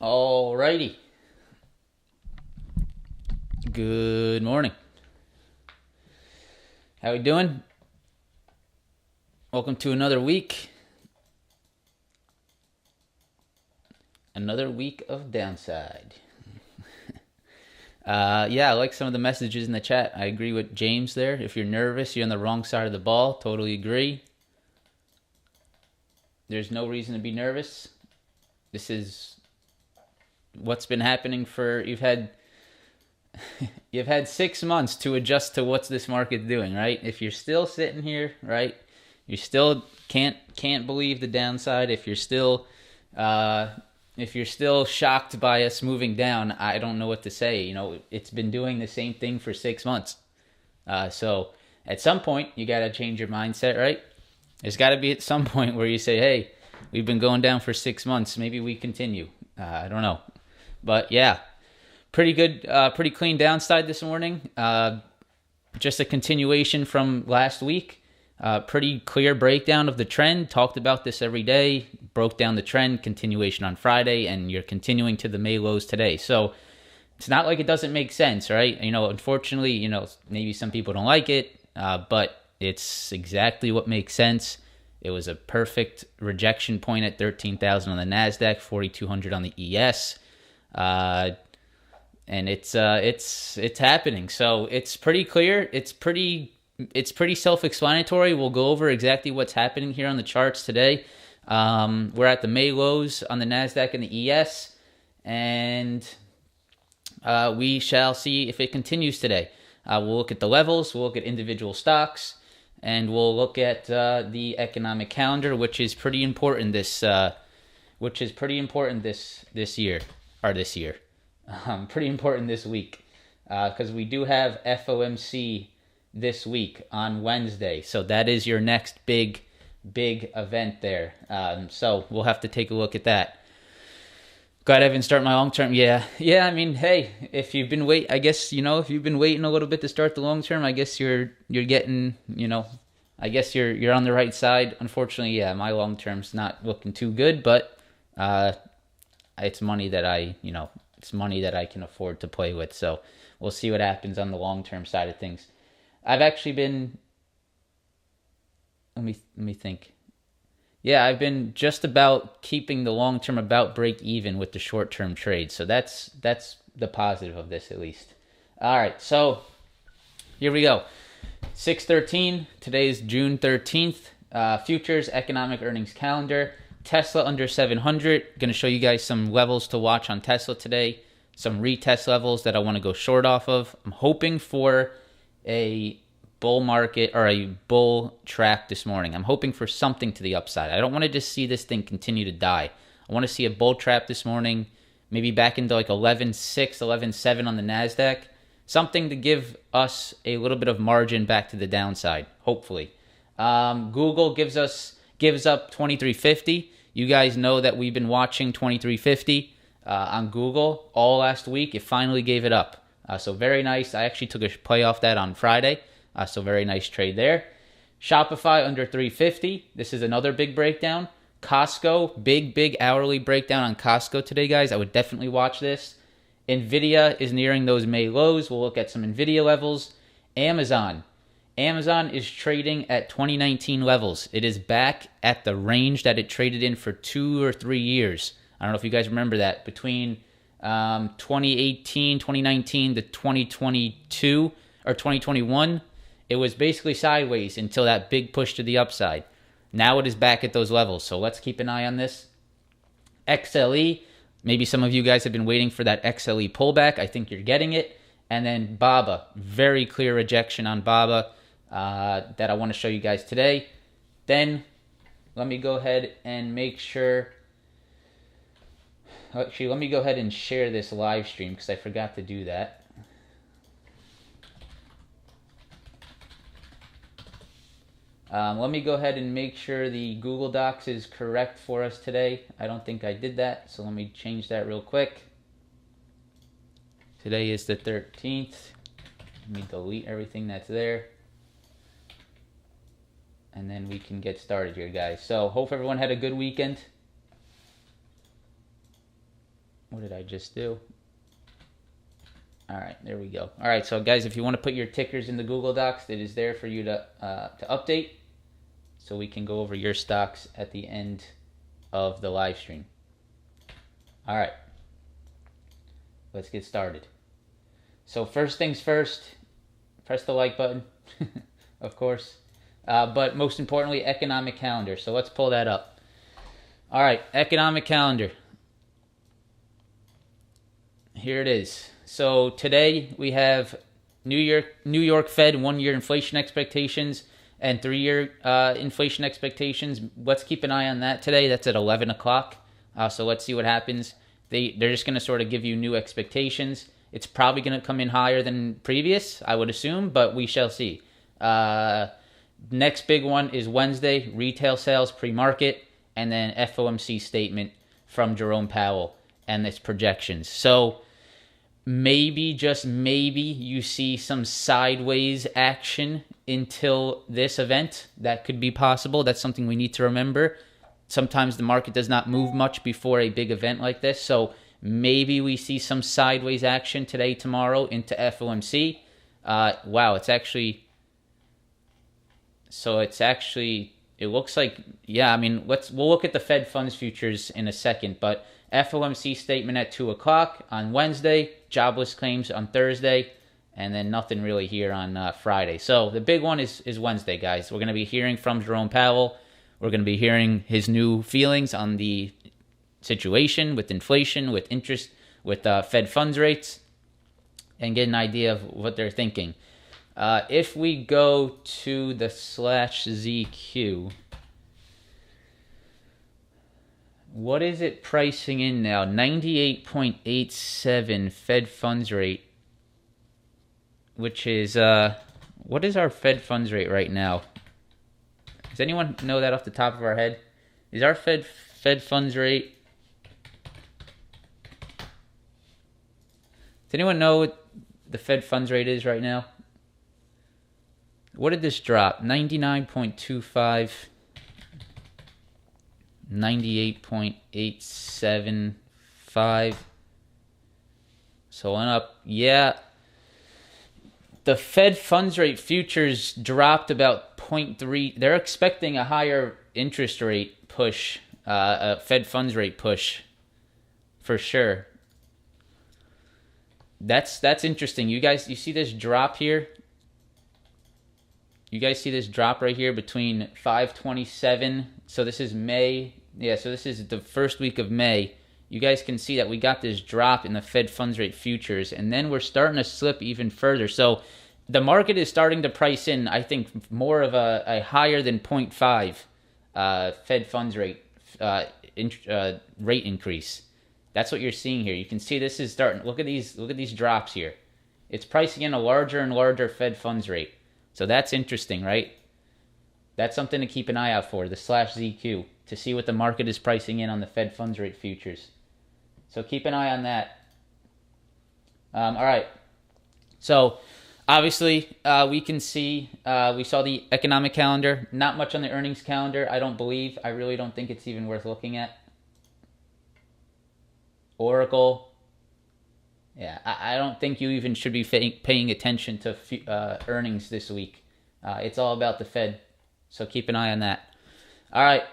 Alrighty. Good morning. How we doing? Welcome to another week. Another week of downside. I like some of the messages in the chat. I agree with James there. If you're nervous, you're on the wrong side of the ball. Totally agree. There's no reason to be nervous. This is what's been happening for you've had 6 months to adjust to what's this market doing, right? If you're still sitting here, right, you still can't believe the downside. If you're still shocked by us moving down, I don't know what to say. You know, it's been doing the same thing for 6 months. So at some point you got to change your mindset, right? There's got to be at some point where you say, hey, we've been going down for 6 months. Maybe we continue. I don't know. But yeah, pretty good, pretty clean downside this morning. Just a continuation from last week. Pretty clear breakdown of the trend. Talked about this every day. Broke down the trend, continuation on Friday, and you're continuing to the May lows today. So it's not like it doesn't make sense, right? You know, unfortunately, you know, maybe some people don't like it, but it's exactly what makes sense. It was a perfect rejection point at 13,000 on the NASDAQ, 4,200 on the ES. And it's happening. So it's pretty clear. It's pretty self-explanatory. We'll go over exactly what's happening here on the charts today. We're at the May lows on the NASDAQ and the ES, and we shall see if it continues today. We'll look at the levels, we'll look at individual stocks, and we'll look at the economic calendar, which is pretty important this year. Pretty important this week, because we do have FOMC this week on Wednesday. So that is your next big event there. So we'll have to take a look at that. Go ahead, Evan, start my long term. Yeah. I mean, hey, if you've been waiting a little bit to start the long term, I guess you're getting, I guess you're on the right side. Unfortunately, yeah, my long term's not looking too good, but it's money that I can afford to play with. So we'll see what happens on the long term side of things. I've actually been, let me think. Yeah, I've been just about keeping the long term about break even with the short term trade. So that's the positive of this, at least. All right, so here we go. 6/13. Today is June 13th. Futures economic earnings calendar. Tesla under 700. Going to show you guys some levels to watch on Tesla today. Some retest levels that I want to go short off of. I'm hoping for a bull market or a bull track this morning. I'm hoping for something to the upside. I don't want to just see this thing continue to die. I want to see a bull trap this morning, maybe back into like 11.6, 11.7 on the NASDAQ. Something to give us a little bit of margin back to the downside, hopefully. Google gives up 2350. You guys know that we've been watching 2350 on Google all last week. It finally gave it up. So very nice. I actually took a play off that on Friday. So very nice trade there. Shopify under 350. This is another big breakdown. Costco, big hourly breakdown on Costco today, guys. I would definitely watch this. NVIDIA is nearing those May lows. We'll look at some NVIDIA levels. Amazon is trading at 2019 levels. It is back at the range that it traded in for 2 or 3 years. I don't know if you guys remember that. Between 2019 to 2022 or 2021, it was basically sideways until that big push to the upside. Now it is back at those levels, so let's keep an eye on this. XLE, maybe some of you guys have been waiting for that XLE pullback. I think you're getting it. And then BABA, very clear rejection on BABA that I want to show you guys today. Then let me go ahead and make sure. Actually, let me go ahead and share this live stream because I forgot to do that. Let me go ahead and make sure the Google Docs is correct for us today. I don't think I did that, so let me change that real quick. Today is the 13th. Let me delete everything that's there. And then we can get started here, guys. So, hope everyone had a good weekend. What did I just do? All right, there we go. All right, so guys, if you want to put your tickers in the Google Docs, it is there for you to update. So we can go over your stocks at the end of the live stream. All right, let's get started. So first things first, press the like button, of course. But most importantly, economic calendar. So let's pull that up. All right, economic calendar. Here it is. So today we have New York Fed 1-year inflation expectations and 3-year inflation expectations. Let's keep an eye on that today. That's at 11 o'clock. So let's see what happens. They're just going to sort of give you new expectations. It's probably going to come in higher than previous, I would assume, but we shall see. Next big one is Wednesday, retail sales pre-market, and then FOMC statement from Jerome Powell and its projections. So maybe, just maybe, you see some sideways action until this event. That could be possible. That's something we need to remember. Sometimes the market does not move much before a big event like this. So maybe we see some sideways action today, tomorrow into FOMC. Wow, it's actually it looks like, yeah, I mean, we'll look at the Fed funds futures in a second, but FOMC statement at 2 o'clock on Wednesday, jobless claims on Thursday, and then nothing really here on Friday. So the big one is Wednesday, guys. We're going to be hearing from Jerome Powell. We're going to be hearing his new feelings on the situation with inflation, with interest, with Fed funds rates, and get an idea of what they're thinking. If we go to the /ZQ, what is it pricing in now? 98.87 Fed funds rate, which is, what is our Fed funds rate right now? Does anyone know that off the top of our head? Is our Fed funds rate? Does anyone know what the Fed funds rate is right now? What did this drop? 99.25, 98.875. So went up. Yeah. The Fed funds rate futures dropped about 0.3. They're expecting a higher interest rate push, a Fed funds rate push, for sure. That's interesting. You see this drop here? You guys see this drop right here between 5/27. So this is May. Yeah, so this is the first week of May. You guys can see that we got this drop in the Fed funds rate futures, and then we're starting to slip even further. So the market is starting to price in, I think, more of a higher than 0.5 Fed funds rate rate increase. That's what you're seeing here. You can see this is starting. Look at these drops here. It's pricing in a larger and larger Fed funds rate. So that's interesting, right? That's something to keep an eye out for, the /ZQ, to see what the market is pricing in on the Fed funds rate futures. So keep an eye on that. All right. So obviously, we can see, we saw the economic calendar. Not much on the earnings calendar, I don't believe. I really don't think it's even worth looking at. Oracle. Yeah, I don't think you even should be paying attention to earnings this week. It's all about the Fed, so keep an eye on that. All right,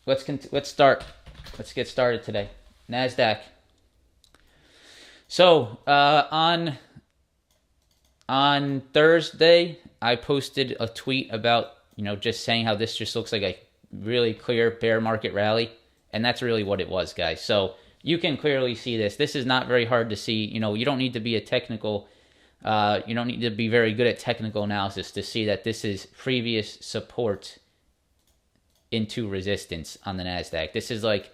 let's start. Let's get started today. NASDAQ. So on Thursday, I posted a tweet about just saying how this just looks like a really clear bear market rally, and that's really what it was, guys. So you can clearly see this. This is not very hard to see. You don't need to be you don't need to be very good at technical analysis to see that this is previous support into resistance on the NASDAQ. This is like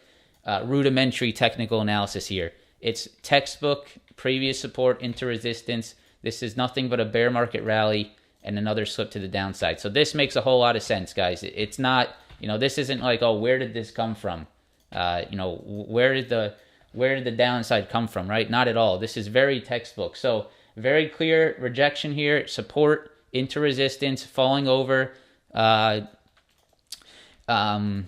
rudimentary technical analysis here. It's textbook previous support into resistance. This is nothing but a bear market rally and another slip to the downside. So this makes a whole lot of sense, guys. It's not, this isn't like, oh, where did this come from? Where did the downside come from, right? Not at all. This is very textbook. So very clear rejection here, support into resistance, falling over. Why am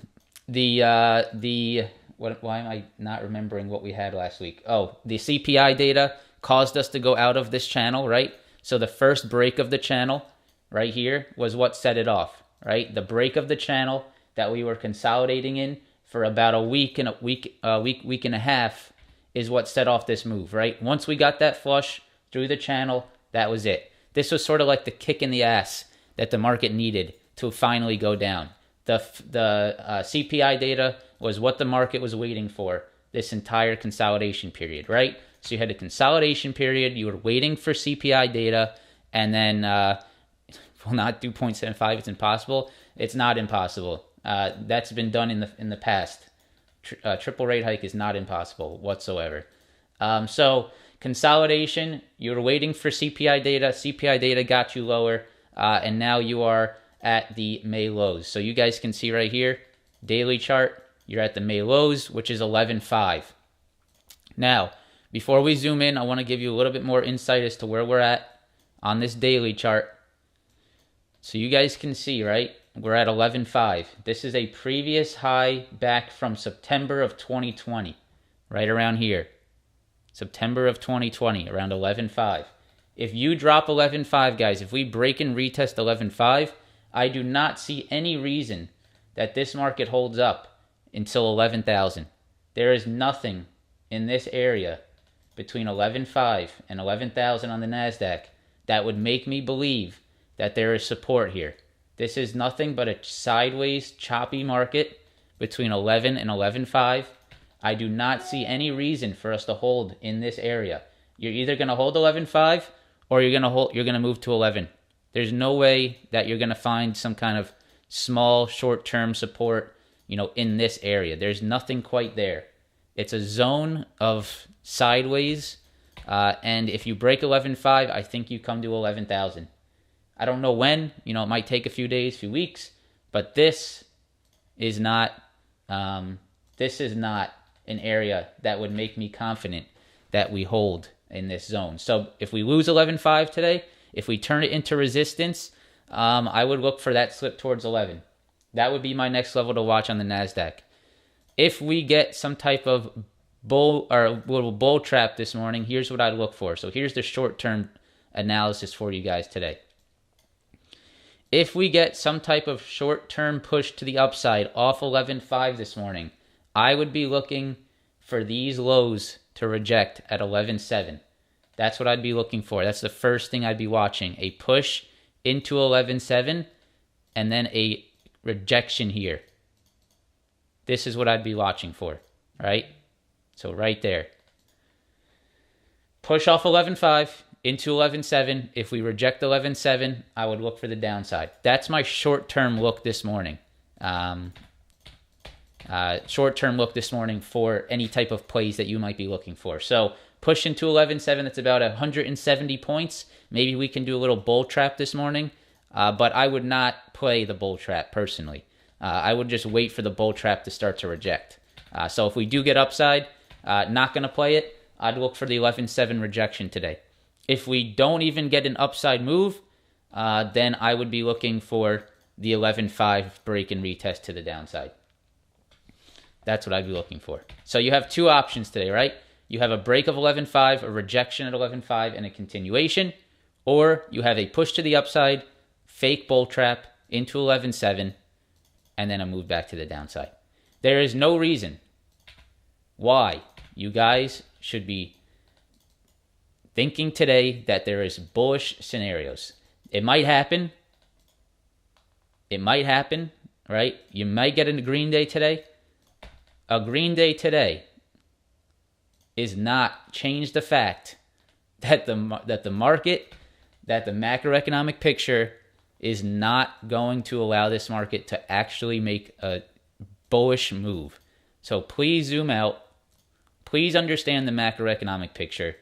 I not remembering what we had last week? Oh, the CPI data caused us to go out of this channel, right? So the first break of the channel right here was what set it off, right? The break of the channel that we were consolidating in for about a week and a half is what set off this move, right? Once we got that flush through the channel, that was it. This was sort of like the kick in the ass that the market needed to finally go down. The CPI data was what the market was waiting for this entire consolidation period, right? So you had a consolidation period, you were waiting for CPI data, and then will not do 0.75. It's impossible. It's not impossible. That's been done in the past. Triple rate hike is not impossible whatsoever. So consolidation, you were waiting for CPI data. CPI data got you lower, and now you are at the May lows. So you guys can see right here, daily chart, you're at the May lows, which is 11.5. Now, before we zoom in, I want to give you a little bit more insight as to where we're at on this daily chart. So you guys can see, right? We're at 11.5. This is a previous high back from September of 2020, right around here. September of 2020, around 11.5. If you drop 11.5, guys, if we break and retest 11.5, I do not see any reason that this market holds up until 11,000. There is nothing in this area between 11.5 and 11,000 on the NASDAQ that would make me believe that there is support here. This is nothing but a sideways, choppy market between 11 and 11.5. I do not see any reason for us to hold in this area. You're either going to hold 11.5 or you're going to move to 11. There's no way that you're going to find some kind of small short-term support, in this area. There's nothing quite there. It's a zone of sideways, and if you break 11.5, I think you come to 11,000. I don't know when. It might take a few days, few weeks, but this is not an area that would make me confident that we hold in this zone. So if we lose 11.5 today, if we turn it into resistance, I would look for that slip towards 11. That would be my next level to watch on the NASDAQ. If we get some type of bull or a little bull trap this morning, here's what I'd look for. So here's the short-term analysis for you guys today. If we get some type of short-term push to the upside off 11.5 this morning, I would be looking for these lows to reject at 11.7. That's what I'd be looking for. That's the first thing I'd be watching. A push into 11.7 and then a rejection here. This is what I'd be watching for, right? So right there. Push off 11.5 into 11.7. If we reject 11.7, I would look for the downside. That's my short-term look this morning. Short-term look this morning for any type of plays that you might be looking for. So push into 11.7, that's about 170 points. Maybe we can do a little bull trap this morning, but I would not play the bull trap personally. I would just wait for the bull trap to start to reject. So if we do get upside, not going to play it. I'd look for the 11.7 rejection today. If we don't even get an upside move, then I would be looking for the 11.5 break and retest to the downside. That's what I'd be looking for. So you have two options today, right? You have a break of 11.5, a rejection at 11.5, and a continuation. Or you have a push to the upside, fake bull trap into 11.7, and then a move back to the downside. There is no reason why you guys should be thinking today that there is bullish scenarios. It might happen. It might happen, right? You might get a green day today. A green day today is not change the fact that the market, that the macroeconomic picture is not going to allow this market to actually make a bullish move. So please zoom out. Please understand the macroeconomic picture.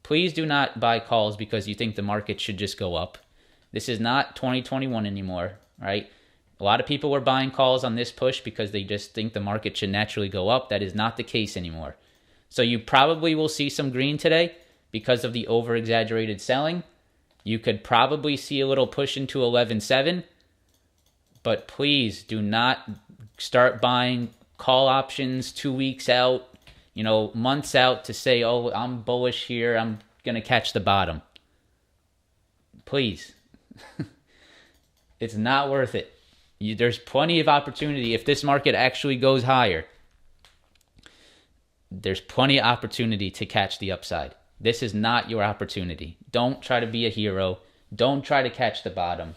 Please do not buy calls because you think the market should just go up. This is not 2021 anymore, right? A lot of people were buying calls on this push because they just think the market should naturally go up. That is not the case anymore. So you probably will see some green today because of the over-exaggerated selling. You could probably see a little push into 11.7, but please do not start buying call options 2 weeks out, months out to say, oh, I'm bullish here, I'm going to catch the bottom. Please. It's not worth it. There's plenty of opportunity. If this market actually goes higher, there's plenty of opportunity to catch the upside. This is not your opportunity. Don't try to be a hero. Don't try to catch the bottom.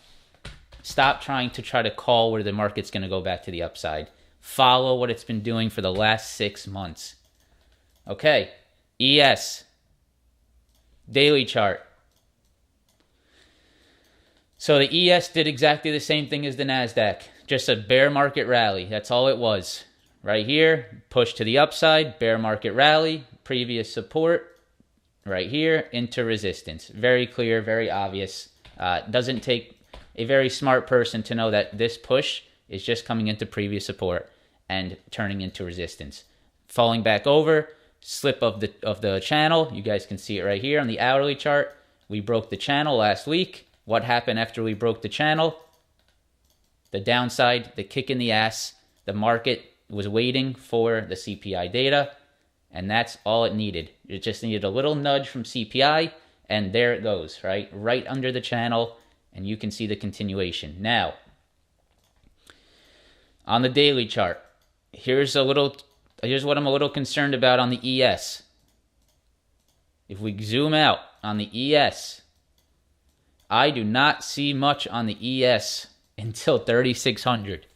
Stop trying to try to call where the market's going to go back to the upside. Follow what it's been doing for the last 6 months. Okay, ES, daily chart. So the ES did exactly the same thing as the NASDAQ, just a bear market rally. That's all it was. Right here, push to the upside, bear market rally, previous support, right here, into resistance. Very clear, very obvious. Doesn't take a very smart person to know that this push is just coming into previous support and turning into resistance. Falling back over, slip of the channel. You guys can see it right here on the hourly chart. We broke the channel last week. What happened after we broke the channel? The downside, the kick in the ass. The market was waiting for the CPI data, and that's all it needed. It just needed a little nudge from CPI, and there it goes, right? Right under the channel, and you can see the continuation. Now, On the daily chart, here's what I'm a little concerned about on the ES. If we zoom out on the ES, I do not see much on the ES until 3,600.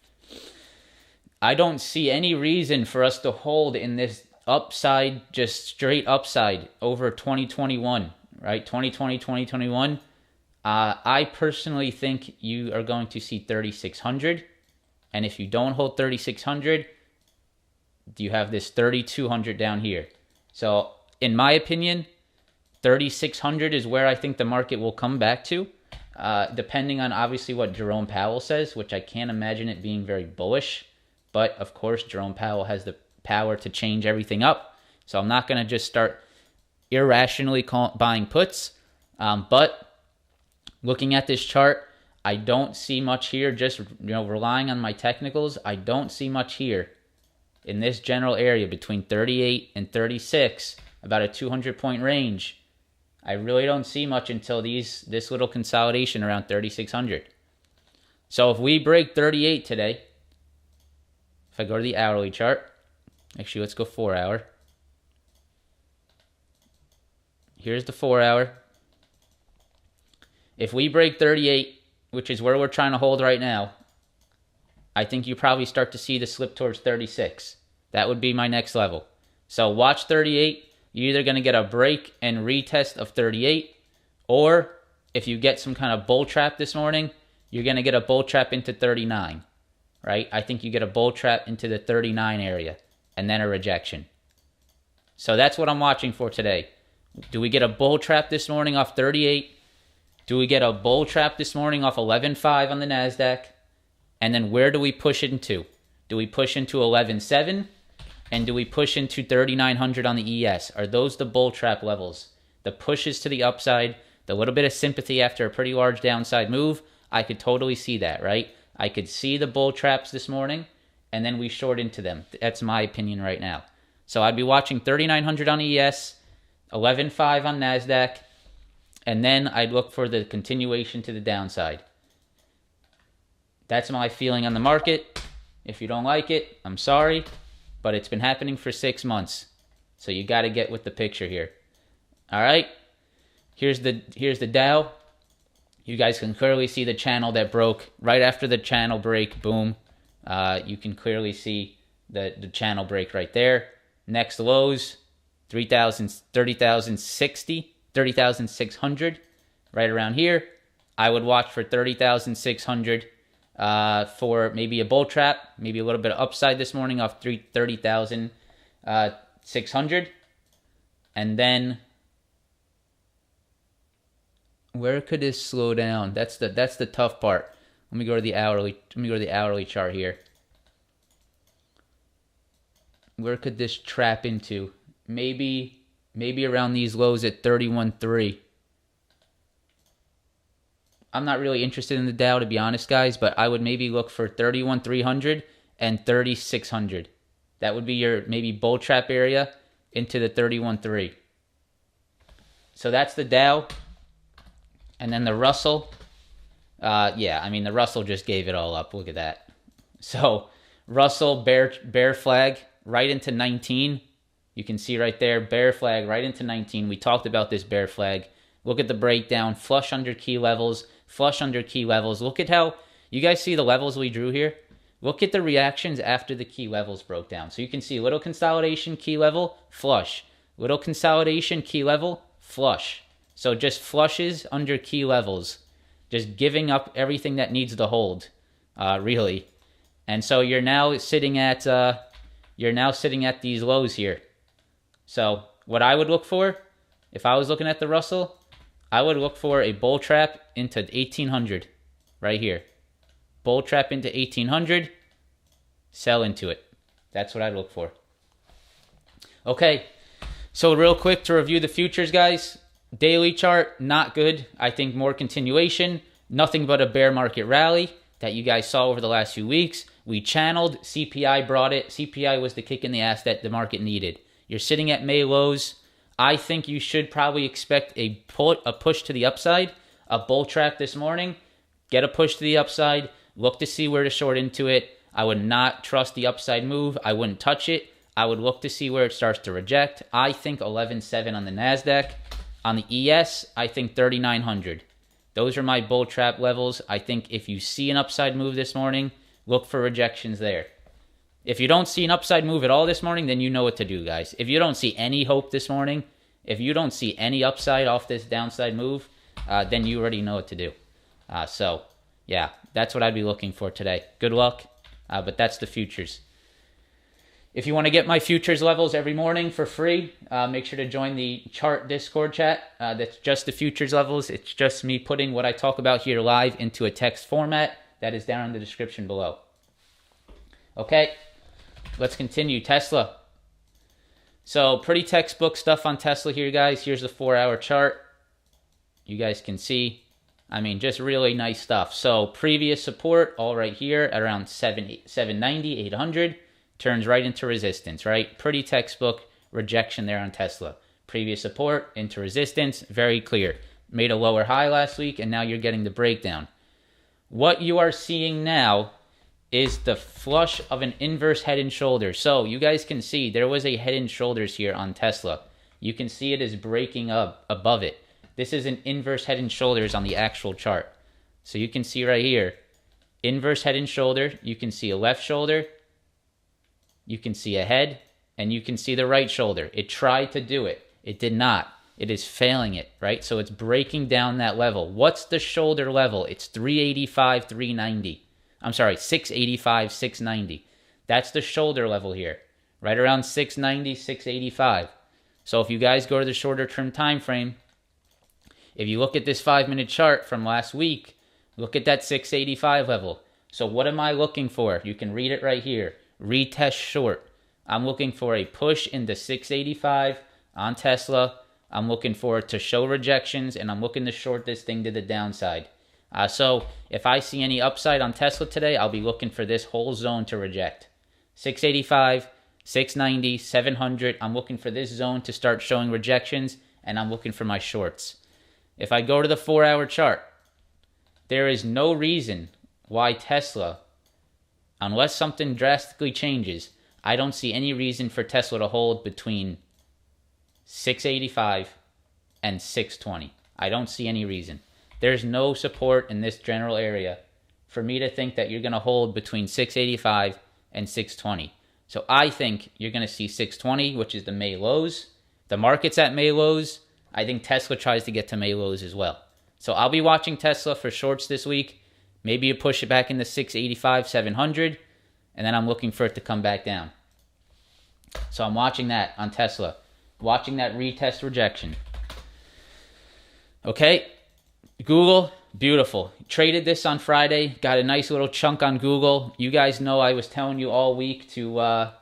I don't see any reason for us to hold in this upside, just straight upside over 2021, right? 2020, 2021. I personally think you are going to see 3,600. And if you don't hold 3,600, you have this 3,200 down here. So in my opinion, 3,600 is where I think the market will come back to, depending on obviously what Jerome Powell says, which I can't imagine it being very bullish. But of course, Jerome Powell has the power to change everything up. So I'm not going to just start irrationally buying puts. But looking at this chart, I don't see much here. Just relying on my technicals, I don't see much here in this general area between 38 and 36, about a 200-point range. I really don't see much until this little consolidation around 3,600. So if we break 38 today, if I go to the hourly chart, actually let's go 4 hour. Here's the 4 hour. If we break 38, which is where we're trying to hold right now, I think you probably start to see the slip towards 36. That would be my next level. So watch 38. You're either going to get a break and retest of 38, or if you get some kind of bull trap this morning, you're going to get a bull trap into 39, right? I think you get a bull trap into the 39 area and then a rejection. So that's what I'm watching for today. Do we get a bull trap this morning off 38? Do we get a bull trap this morning off 11.5 on the NASDAQ? And then where do we push into? Do we push into 11.7? And do we push into 3,900 on the ES? Are those the bull trap levels? The pushes to the upside, the little bit of sympathy after a pretty large downside move, I could totally see that, right? I could see the bull traps this morning, and then we short into them. That's my opinion right now. So I'd be watching 3,900 on ES, 11.5 on NASDAQ, and then I'd look for the continuation to the downside. That's my feeling on the market. If you don't like it, I'm sorry, but it's been happening for 6 months. So you got to get with the picture here. All right. Here's the Dow. You guys can clearly see the channel that broke right after the channel break. Boom. You can clearly see the channel break right there. Next lows, 30,600, right around here. I would watch for 30,600 for maybe a bull trap, maybe a little bit of upside this morning off 30,600. And then where could this slow down? That's the tough part. Let me go to the hourly chart here. Where could this trap into? Maybe around these lows at 31.3. I'm not really interested in the Dow, to be honest, guys, but I would maybe look for 31,300 and 3,600. That would be your maybe bull trap area into the 31.3. So that's the Dow. And then the Russell. The Russell just gave it all up. Look at that. So Russell, bear flag right into 19. You can see right there, bear flag right into 19. We talked about this bear flag. Look at the breakdown, flush under key levels. Look at how, you guys see the levels we drew here? Look at the reactions after the key levels broke down. So you can see little consolidation, key level, flush. Little consolidation, key level, flush. So just flushes under key levels. Just giving up everything that needs to hold, really. And so you're now sitting at these lows here. So what I would look for, if I was looking at the Russell, I would look for a bull trap into 1,800 right here. Bull trap into 1,800, sell into it. That's what I'd look for. Okay, so real quick to review the futures, guys. Daily chart, not good. I think more continuation. Nothing but a bear market rally that you guys saw over the last few weeks. We channeled. CPI brought it. CPI was the kick in the ass that the market needed. You're sitting at May lows. I think you should probably expect a push to the upside, a bull trap this morning. Get a push to the upside. Look to see where to short into it. I would not trust the upside move. I wouldn't touch it. I would look to see where it starts to reject. I think 11.7 on the NASDAQ. On the ES, I think 3,900. Those are my bull trap levels. I think if you see an upside move this morning, look for rejections there. If you don't see an upside move at all this morning, then you know what to do, guys. If you don't see any hope this morning, if you don't see any upside off this downside move, then you already know what to do. So, yeah, that's what I'd be looking for today. Good luck, but that's the futures. If you want to get my futures levels every morning for free, make sure to join the chart Discord chat. That's just the futures levels. It's just me putting what I talk about here live into a text format. That is down in the description below. Okay. Let's continue. Tesla. So pretty textbook stuff on Tesla here, guys. Here's the 4-hour chart. You guys can see. I mean, just really nice stuff. So previous support, all right here at around 790, 800. Turns right into resistance, right? Pretty textbook rejection there on Tesla. Previous support into resistance, very clear. Made a lower high last week, and now you're getting the breakdown. What you are seeing now is the flush of an inverse head and shoulders. So you guys can see there was a head and shoulders here on Tesla. You can see it is breaking up above it. This is an inverse head and shoulders on the actual chart. So you can see right here, inverse head and shoulder. You can see a left shoulder. You can see a head, and you can see the right shoulder. It tried to do it. It did not. It is failing it, right? So it's breaking down that level. What's the shoulder level? It's 385, 390. I'm sorry, 685, 690. That's the shoulder level here, right around 690, 685. So if you guys go to the shorter term time frame, if you look at this 5-minute chart from last week, look at that 685 level. So what am I looking for? You can read it right here. Retest short. I'm looking for a push into 685 on Tesla. I'm looking for it to show rejections, and I'm looking to short this thing to the downside. So if I see any upside on Tesla today, I'll be looking for this whole zone to reject. 685, 690, 700. I'm looking for this zone to start showing rejections, and I'm looking for my shorts. If I go to the 4-hour chart, there is no reason why Tesla, unless something drastically changes, I don't see any reason for Tesla to hold between 685 and 620. I don't see any reason. There's no support in this general area for me to think that you're going to hold between 685 and 620. So I think you're going to see 620, which is the May lows. The market's at May lows. I think Tesla tries to get to May lows as well. So I'll be watching Tesla for shorts this week. Maybe you push it back into 685, 700, and then I'm looking for it to come back down. So I'm watching that on Tesla, watching that retest rejection. Okay, Google, beautiful. Traded this on Friday, got a nice little chunk on Google. You guys know I was telling you all week to watch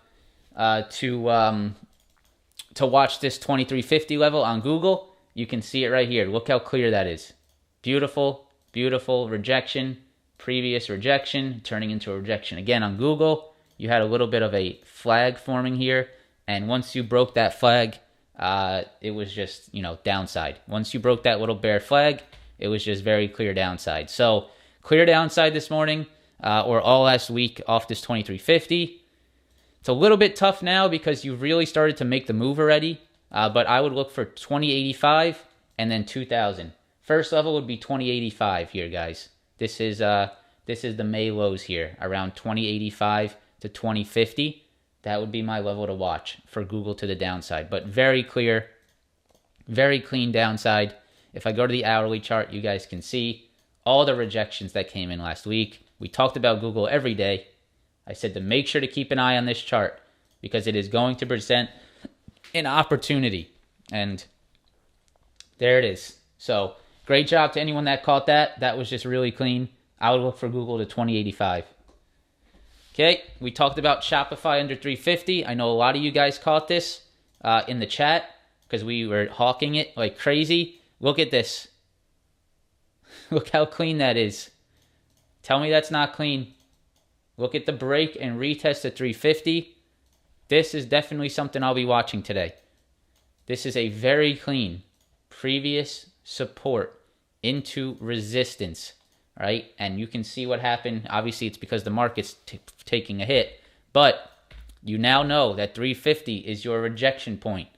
this 2350 level on Google. You can see it right here. Look how clear that is. Beautiful, beautiful rejection. Previous rejection, turning into a rejection again on Google. You had a little bit of a flag forming here, and once you broke that flag, it was just, downside. Once you broke that little bear flag, it was just very clear downside. So clear downside this morning, or all last week off this 2350. It's a little bit tough now because you've really started to make the move already, but I would look for 2085 and then 2000. First level would be 2085 here, guys. This is the May lows here, around 2085 to 2050. That would be my level to watch for Google to the downside. But very clear, very clean downside. If I go to the hourly chart, you guys can see all the rejections that came in last week. We talked about Google every day. I said to make sure to keep an eye on this chart because it is going to present an opportunity. And there it is. So great job to anyone that caught that. That was just really clean. I would look for Google to 2085. Okay, we talked about Shopify under 350. I know a lot of you guys caught this in the chat because we were hawking it like crazy. Look at this. Look how clean that is. Tell me that's not clean. Look at the break and retest at 350. This is definitely something I'll be watching today. This is a very clean previous support into resistance. right? And you can see what happened. Obviously, it's because the market's taking a hit, but you now know that 350 is your rejection point.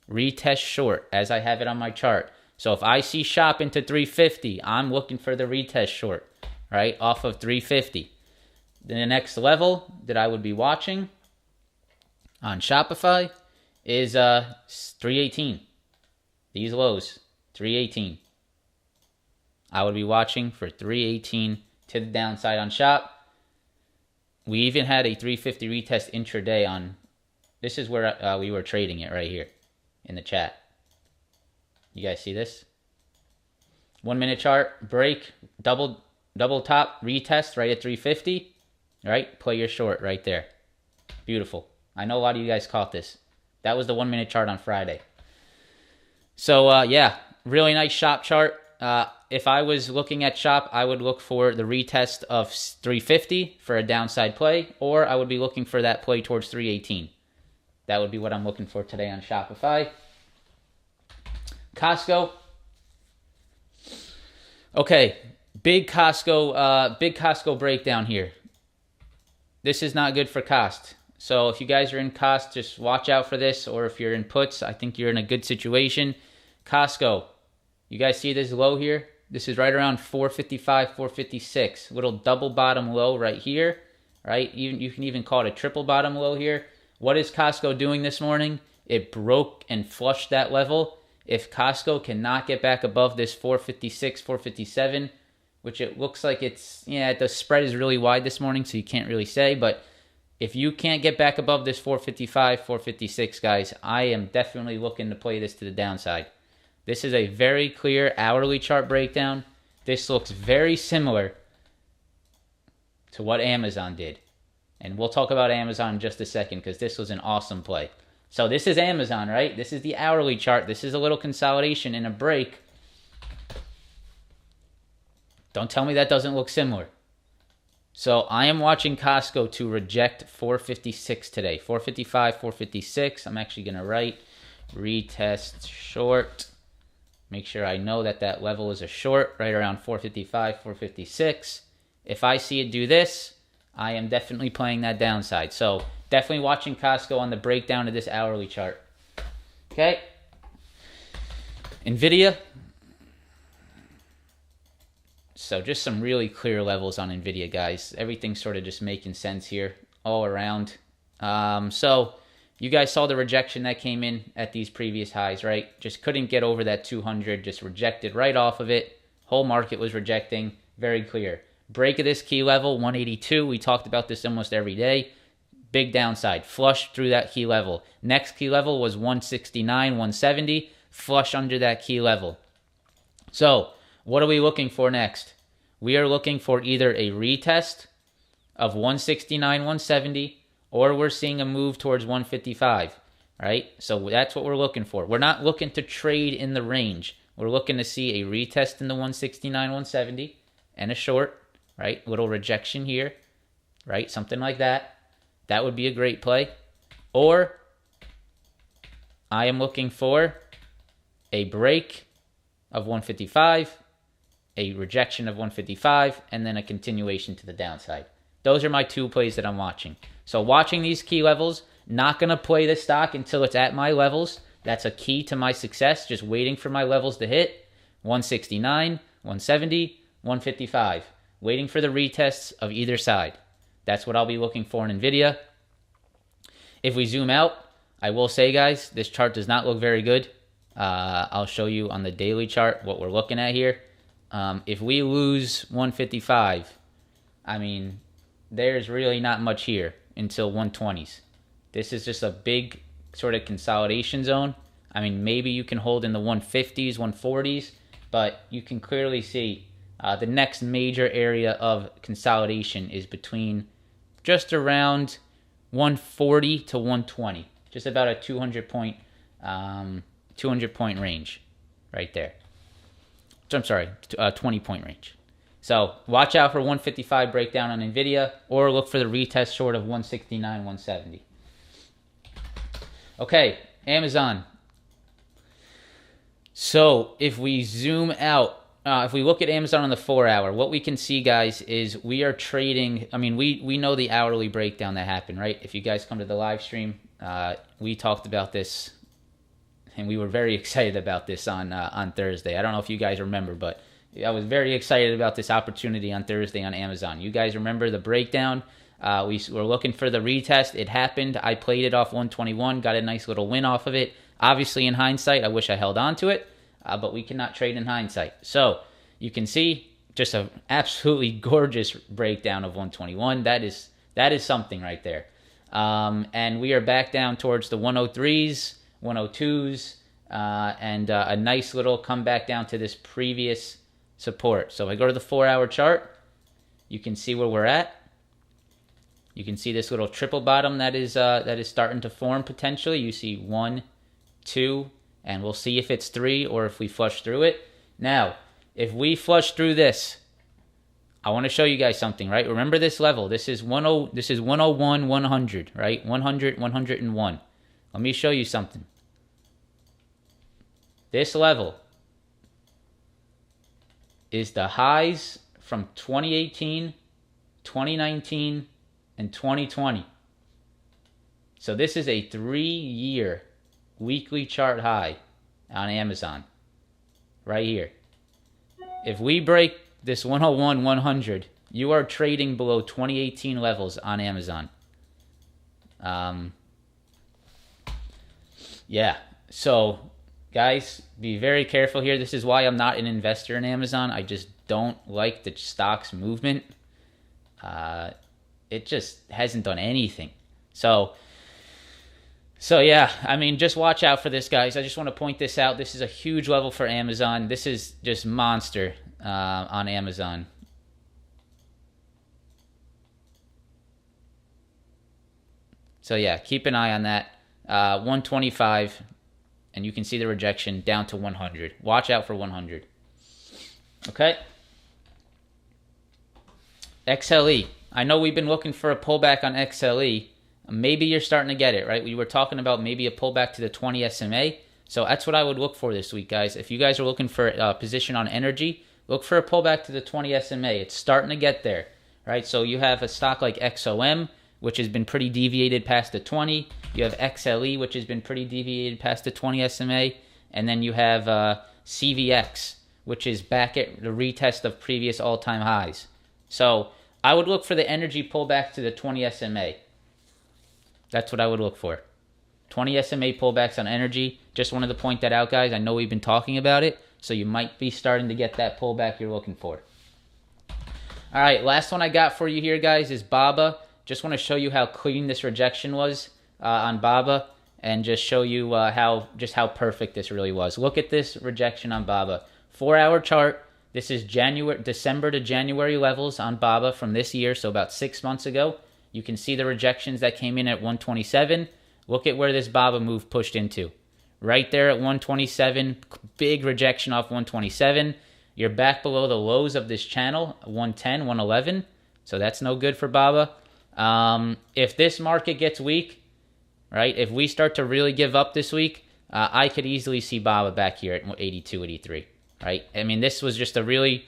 Retest short, as I have it on my chart. So if I see shop into 350, I'm looking for the retest short, right, off of 350. Then the next level that I would be watching on Shopify is 318. These lows, 318. I would be watching for 318 to the downside on Shop. We even had a 350 retest intraday on, this is where we were trading it right here in the chat. You guys see this? 1 minute chart, break, double top, retest right at 350, right? Play your short right there. Beautiful. I know a lot of you guys caught this. That was the 1 minute chart on Friday. So yeah, really nice Shop chart. If I was looking at Shop, I would look for the retest of 350 for a downside play, or I would be looking for that play towards 318. That would be what I'm looking for today on Shopify. Costco. Okay, big Costco breakdown here. This is not good for cost. So if you guys are in cost, just watch out for this, or if you're in puts, I think you're in a good situation. Costco, you guys see this low here? This is right around 455, 456. Little double bottom low right here, right? You can even call it a triple bottom low here. What is Costco doing this morning? It broke and flushed that level. If Costco cannot get back above this 456, 457, which it looks like it's, yeah, the spread is really wide this morning, so you can't really say, but if you can't get back above this 455, 456, guys, I am definitely looking to play this to the downside. This is a very clear hourly chart breakdown. This looks very similar to what Amazon did. And we'll talk about Amazon in just a second because this was an awesome play. So this is Amazon, right? This is the hourly chart. This is a little consolidation in a break. Don't tell me that doesn't look similar. So I am watching Costco to reject 456 today. 455, 456. I'm actually going to write retest short. Make sure I know that that level is a short right around 455, 456. If I see it do this, I am definitely playing that downside. So definitely watching Costco on the breakdown of this hourly chart. Okay. NVIDIA. So just some really clear levels on NVIDIA, guys. Everything's sort of just making sense here all around. So you guys saw the rejection that came in at these previous highs, right? Just couldn't get over that 200, just rejected right off of it. Whole market was rejecting, very clear. Break of this key level, 182. We talked about this almost every day. Big downside, flush through that key level. Next key level was 169, 170, flush under that key level. So what are we looking for next? We are looking for either a retest of 169, 170, or we're seeing a move towards 155, right? So that's what we're looking for. We're not looking to trade in the range. We're looking to see a retest in the 169, 170 and a short, right? Little rejection here, right? Something like that. That would be a great play. Or I am looking for a break of 155, a rejection of 155, and then a continuation to the downside. Those are my two plays that I'm watching. So watching these key levels, not going to play the stock until it's at my levels. That's a key to my success, just waiting for my levels to hit. 169, 170, 155. Waiting for the retests of either side. That's what I'll be looking for in NVIDIA. If we zoom out, I will say, guys, this chart does not look very good. I'll show you on the daily chart what we're looking at here. If we lose 155, I mean, there's really not much here until 120s. This is just a big sort of consolidation zone. I mean, maybe you can hold in the 150s, 140s, but you can clearly see the next major area of consolidation is between just around 140 to 120, just about a 200 point range right there. So I'm sorry, 20 point range. So watch out for 155 breakdown on NVIDIA, or look for the retest short of 169, 170. Okay, Amazon. So if we zoom out, if we look at Amazon on the 4-hour, what we can see, guys, is we are trading. I mean, we know the hourly breakdown that happened, right? If you guys come to the live stream, we talked about this, and we were very excited about this on Thursday. I don't know if you guys remember, but I was very excited about this opportunity on Thursday on Amazon. You guys remember the breakdown? We were looking for the retest. It happened. I played it off 121, got a nice little win off of it. Obviously, in hindsight, I wish I held on to it. But we cannot trade in hindsight. So you can see just an absolutely gorgeous breakdown of 121. That is something right there. And we are back down towards the 103s, 102s, and a nice little comeback down to this previous support. So if I go to the 4-hour chart, you can see where we're at. You can see this little triple bottom that is starting to form potentially. You see 1, 2. And we'll see if it's 3 or if we flush through it. Now, if we flush through this, I want to show you guys something, right? Remember this level. This is 101, 100, right? 100, 101. Let me show you something. This level is the highs from 2018, 2019, and 2020. So this is a 3-year weekly chart high on Amazon right here. If we break this 101, 100, you are trading below 2018 levels on Amazon. Yeah. So, guys, be very careful here. This is why I'm not an investor in Amazon. I just don't like the stock's movement. It just hasn't done anything. So yeah, I mean, just watch out for this, guys. I just want to point this out. This is a huge level for Amazon. This is just monster on Amazon. So yeah, keep an eye on that. 125, and you can see the rejection down to 100. Watch out for 100. Okay. XLE. I know we've been looking for a pullback on XLE. Maybe you're starting to get it, right? We were talking about maybe a pullback to the 20 SMA. So that's what I would look for this week, guys. If you guys are looking for a position on energy, look for a pullback to the 20 SMA. It's starting to get there, right? So you have a stock like XOM, which has been pretty deviated past the 20. You have XLE, which has been pretty deviated past the 20 SMA. And then you have CVX, which is back at the retest of previous all-time highs. So I would look for the energy pullback to the 20 SMA. That's what I would look for. 20 SMA pullbacks on energy. Just wanted to point that out, guys. I know we've been talking about it, so you might be starting to get that pullback you're looking for. All right, last one I got for you here, guys, is BABA. Just want to show you how clean this rejection was on BABA, and just show you how perfect this really was. Look at this rejection on BABA. 4-hour chart. This is December to January levels on BABA from this year, so about 6 months ago. You can see the rejections that came in at 127. Look at where this BABA move pushed into. Right there at 127, big rejection off 127. You're back below the lows of this channel, 110, 111. So that's no good for BABA. If this market gets weak, right, if we start to really give up this week, I could easily see BABA back here at 82, 83, right? I mean, this was just a really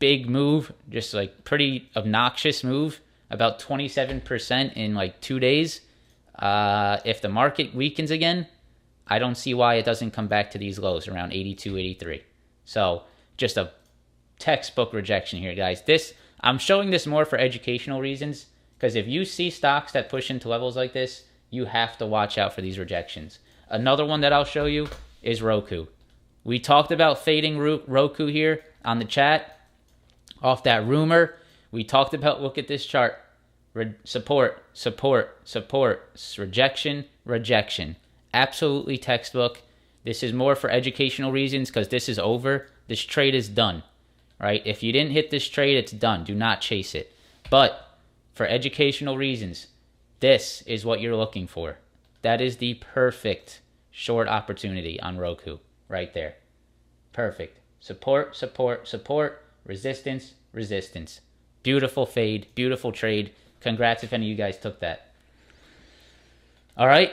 big move, just like pretty obnoxious move. About 27% in like 2 days. If the market weakens again, I don't see why it doesn't come back to these lows around 82, 83. So just a textbook rejection here, guys. I'm showing this more for educational reasons, because if you see stocks that push into levels like this, you have to watch out for these rejections. Another one that I'll show you is Roku. We talked about fading Roku here on the chat off that rumor. We talked about, look at this chart, support, rejection. Absolutely textbook. This is more for educational reasons because this is over. This trade is done, right? If you didn't hit this trade, it's done. Do not chase it. But for educational reasons, this is what you're looking for. That is the perfect short opportunity on Roku right there. Perfect. Support, resistance. Beautiful fade, beautiful trade. Congrats if any of you guys took that. All right.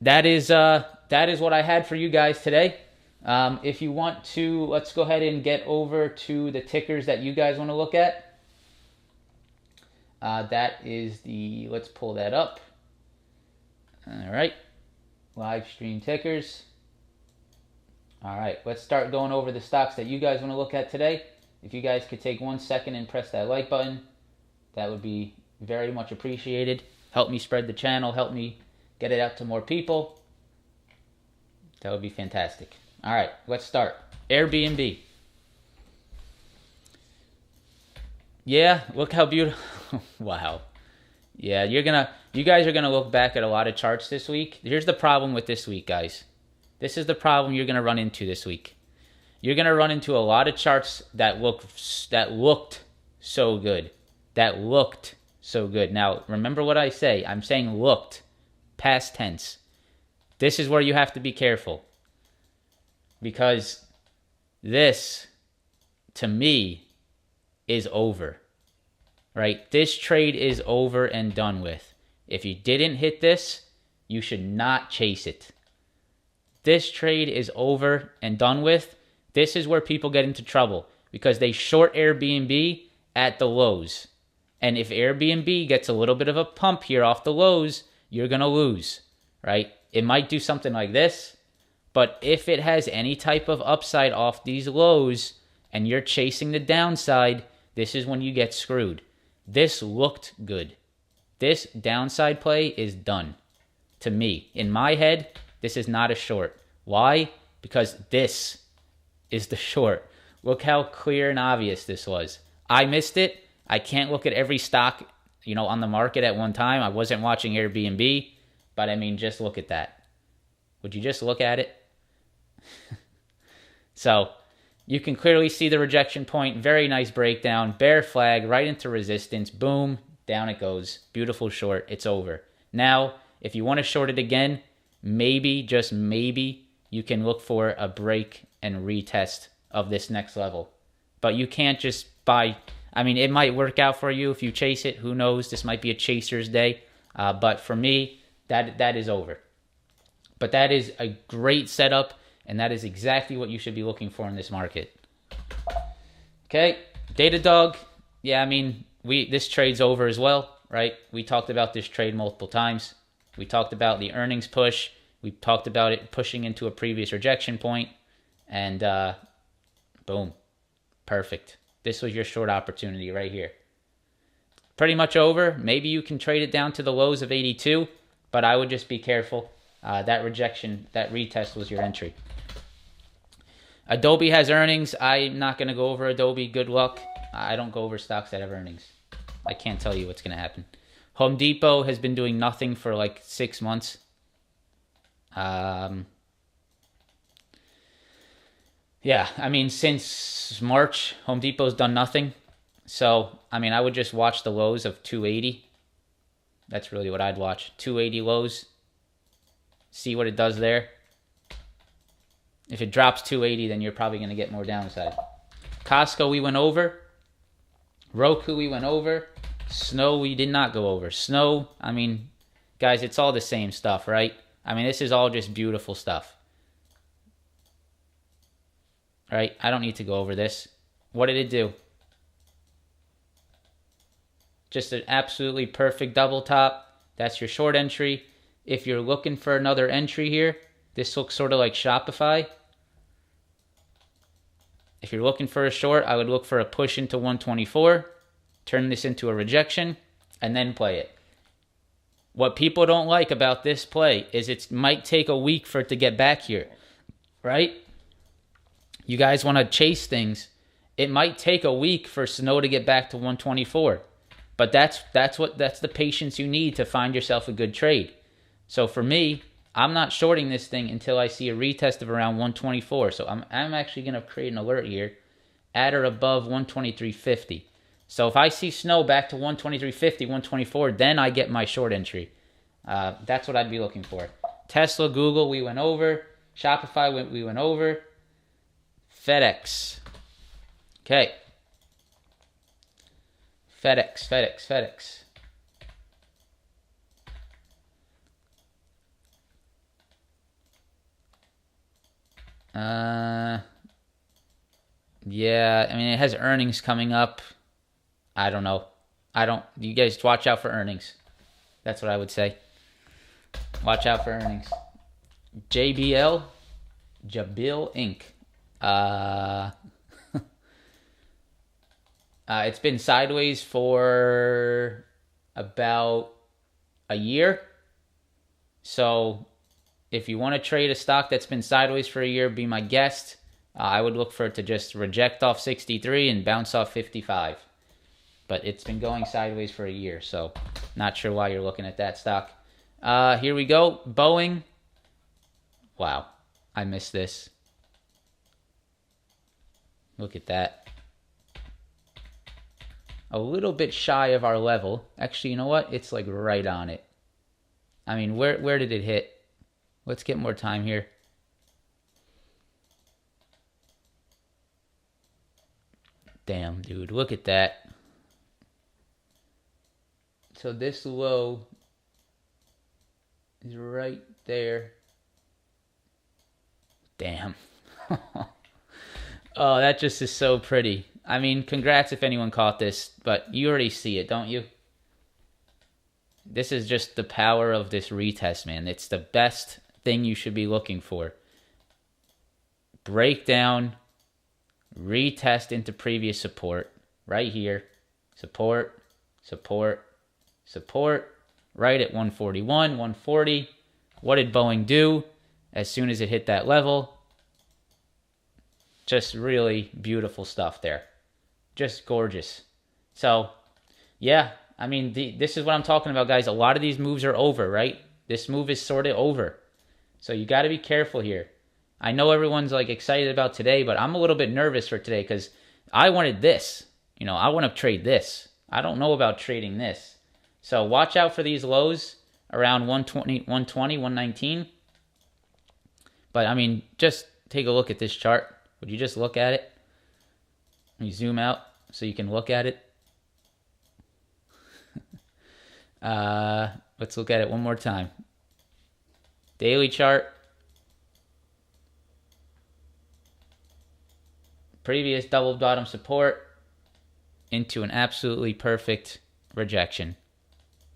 That is what I had for you guys today. If you want to, let's go ahead and get over to the tickers that you guys want to look at. That is the, let's pull that up. All right, live stream tickers. All right, let's start going over the stocks that you guys want to look at today. If you guys could take 1 second and press that like button, that would be very much appreciated. Help me spread the channel, help me get it out to more people. That would be fantastic. All right, let's start. Airbnb. Yeah, look how beautiful. Wow. Yeah, you guys are gonna look back at a lot of charts this week. Here's the problem with this week, guys. This is the problem you're gonna run into this week. You're gonna run into a lot of charts that looked so good. That looked so good. Now, remember what I say. I'm saying looked, past tense. This is where you have to be careful. Because this, to me, is over. Right? This trade is over and done with. If you didn't hit this, you should not chase it. This trade is over and done with. This is where people get into trouble because they short Airbnb at the lows. And if Airbnb gets a little bit of a pump here off the lows, you're going to lose, right? It might do something like this, but if it has any type of upside off these lows and you're chasing the downside, this is when you get screwed. This looked good. This downside play is done. To me, in my head, this is not a short. Why? Because this is the short. Look how clear and obvious this was. I missed it. I can't look at every stock, on the market at one time. I wasn't watching Airbnb, but I mean, just look at that. Would you just look at it? So, you can clearly see the rejection point. Very nice breakdown. Bear flag right into resistance. Boom. Down it goes. Beautiful short. It's over. Now, if you want to short it again, maybe, just maybe, you can look for a break and retest of this next level. But you can't just buy. I mean, it might work out for you if you chase it. Who knows? This might be a chaser's day. But for me, that is over. But that is a great setup, and that is exactly what you should be looking for in this market. Okay, Datadog. Yeah, I mean, this trade's over as well, right? We talked about this trade multiple times. We talked about the earnings push. We talked about it pushing into a previous rejection point. And boom, perfect. This was your short opportunity right here. Pretty much over. Maybe you can trade it down to the lows of 82, but I would just be careful. That rejection, that retest was your entry. Adobe has earnings. I'm not going to go over Adobe. Good luck. I don't go over stocks that have earnings. I can't tell you what's going to happen. Home Depot has been doing nothing for like 6 months. Yeah, I mean, since March, Home Depot's done nothing. So, I mean, I would just watch the lows of 280. That's really what I'd watch. 280 lows. See what it does there. If it drops 280, then you're probably going to get more downside. Costco, we went over. Roku, we went over. Snow, we did not go over. Snow, I mean, guys, it's all the same stuff, right? I mean, this is all just beautiful stuff. Right? I don't need to go over this. What did it do? Just an absolutely perfect double top. That's your short entry. If you're looking for another entry here, this looks sort of like Shopify. If you're looking for a short, I would look for a push into 124, turn this into a rejection, and then play it. What people don't like about this play is it might take a week for it to get back here, right? You guys want to chase things. It might take a week for Snow to get back to 124, but that's the patience you need to find yourself a good trade. So for me, I'm not shorting this thing until I see a retest of around 124. So I'm actually going to create an alert here at or above 123.50. So if I see Snow back to 123.50, 124, then I get my short entry. That's what I'd be looking for. Tesla, Google, we went over. Shopify, we went over. FedEx. Okay. FedEx. Yeah, I mean, it has earnings coming up. I don't know. You guys watch out for earnings. That's what I would say. Watch out for earnings. JBL, Jabil Inc. Uh, it's been sideways for about a year. So if you want to trade a stock that's been sideways for a year, be my guest. I would look for it to just reject off 63 and bounce off 55. But it's been going sideways for a year, so not sure why you're looking at that stock. Here we go. Boeing. Wow, I missed this. Look at that. A little bit shy of our level. Actually, you know what? It's like right on it. I mean, where did it hit? Let's get more time here. Damn, dude, look at that. So this low is right there. Damn. Oh, that just is so pretty. I mean, congrats if anyone caught this, but you already see it, don't you? This is just the power of this retest, man. It's the best thing you should be looking for. Breakdown, retest into previous support. Right here. Support, support, support. Right at 141, 140. What did Boeing do as soon as it hit that level? Just really beautiful stuff there. Just gorgeous. So, yeah, I mean, this is what I'm talking about, guys. A lot of these moves are over, right? This move is sort of over. So you got to be careful here. I know everyone's like excited about today, but I'm a little bit nervous for today because I wanted this. You know, I want to trade this. I don't know about trading this. So watch out for these lows around 120, 119. But, I mean, just take a look at this chart. Would you just look at it? Let me zoom out so you can look at it. Let's look at it one more time. Daily chart. Previous double bottom support into an absolutely perfect rejection.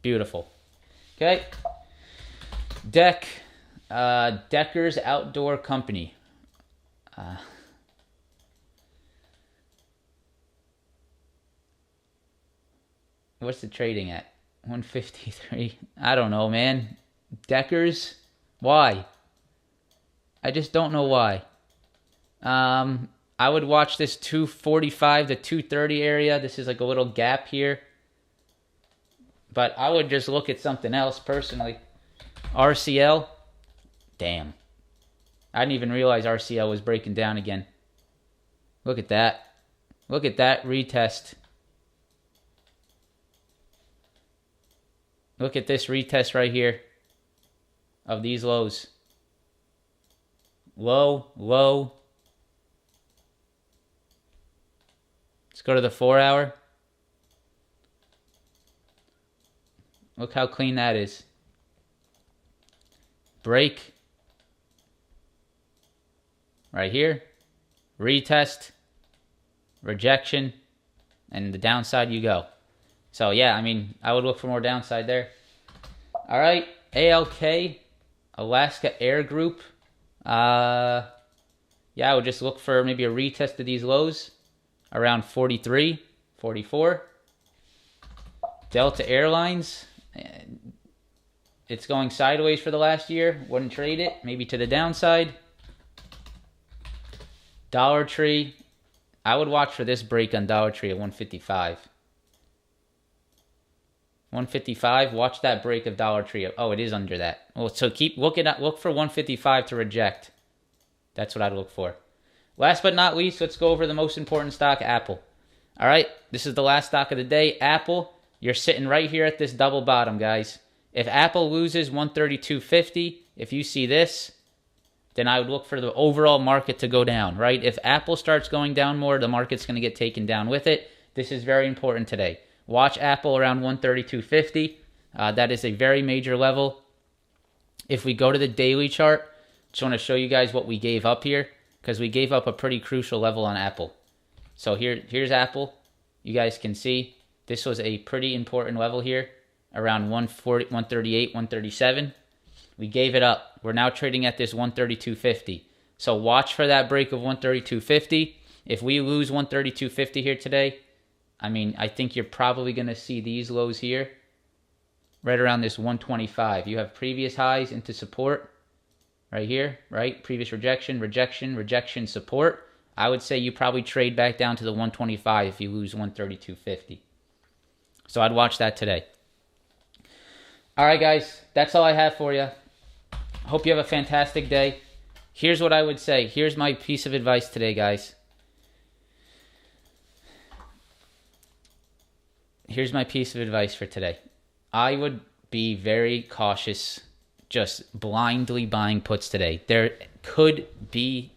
Beautiful. Okay. Decker's Outdoor Company. What's the trading at? 153. I don't know, man. Decker's? Why? I just don't know why. I would watch this 245 to 230 area. This is like a little gap here. But I would just look at something else personally. RCL. Damn. I didn't even realize RCL was breaking down again. Look at that. Look at that retest. Look at this retest right here of these lows. Low, low. Let's go to the 4 hour. Look how clean that is. Break. Right here. Retest. Rejection. And the downside you go. So, yeah, I mean, I would look for more downside there. All right. ALK. Alaska Air Group. Yeah, I would just look for maybe a retest of these lows. Around 43, 44. Delta Airlines. It's going sideways for the last year. Wouldn't trade it. Maybe to the downside. Dollar Tree. I would watch for this break on Dollar Tree at 155. 155. Watch that break of Dollar Tree. Oh, it is under that. Well, so keep looking at look for 155 to reject. That's what I'd look for. Last but not least, let's go over the most important stock, Apple. All right, this is the last stock of the day. Apple, you're sitting right here at this double bottom, guys. If Apple loses 132.50, if you see this, then I would look for the overall market to go down, right? If Apple starts going down more, the market's going to get taken down with it. This is very important today. Watch Apple around 132.50. That is a very major level. If we go to the daily chart, just want to show you guys what we gave up here. because we gave up a pretty crucial level on Apple. So here's Apple. You guys can see this was a pretty important level here, around 140, 138, 137. We gave it up. We're now trading at this 132.50. So watch for that break of 132.50. If we lose 132.50 here today, I mean, I think you're probably going to see these lows here, right around this 125. You have previous highs into support right here, right? Previous rejection, rejection, rejection, support. I would say you probably trade back down to the 125 if you lose 132.50. So I'd watch that today. All right, guys, that's all I have for you. Hope you have a fantastic day. Here's what I would say. Here's my piece of advice today, guys. Here's my piece of advice for today. I would be very cautious just blindly buying puts today. There could be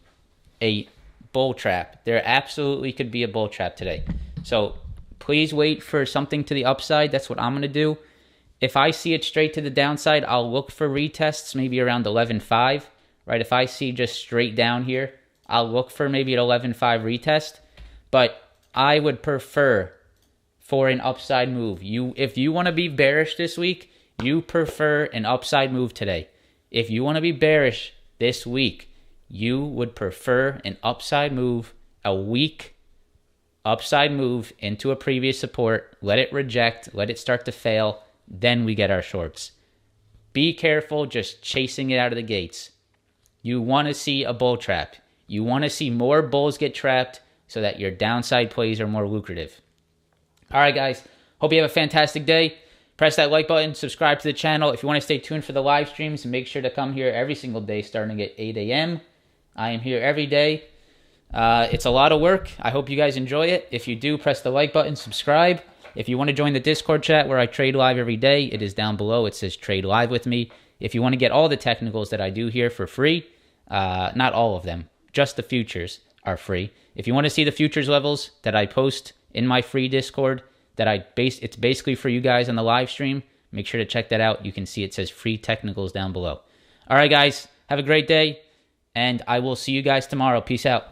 a bull trap. There absolutely could be a bull trap today. So please wait for something to the upside. That's what I'm going to do. If I see it straight to the downside, I'll look for retests maybe around 11.5, right? If I see just straight down here, I'll look for maybe an 11.5 retest. But I would prefer for an upside move. If you want to be bearish this week, you prefer an upside move today. If you want to be bearish this week, you would prefer an upside move, a weak upside move into a previous support. Let it reject, let it start to fail. Then we get our shorts. Be careful just chasing it out of the gates. You want to see a bull trap. You want to see more bulls get trapped so that your downside plays are more lucrative. All right, guys. Hope you have a fantastic day. Press that like button. Subscribe to the channel. If you want to stay tuned for the live streams, make sure to come here every single day starting at 8 a.m. I am here every day. It's a lot of work. I hope you guys enjoy it. If you do, press the like button, subscribe. If you want to join the Discord chat where I trade live every day, it is down below. It says trade live with me. If you want to get all the technicals that I do here for free, not all of them, just the futures are free. If you want to see the futures levels that I post in my free Discord, it's basically for you guys on the live stream, make sure to check that out. You can see it says free technicals down below. All right, guys, have a great day, and I will see you guys tomorrow. Peace out.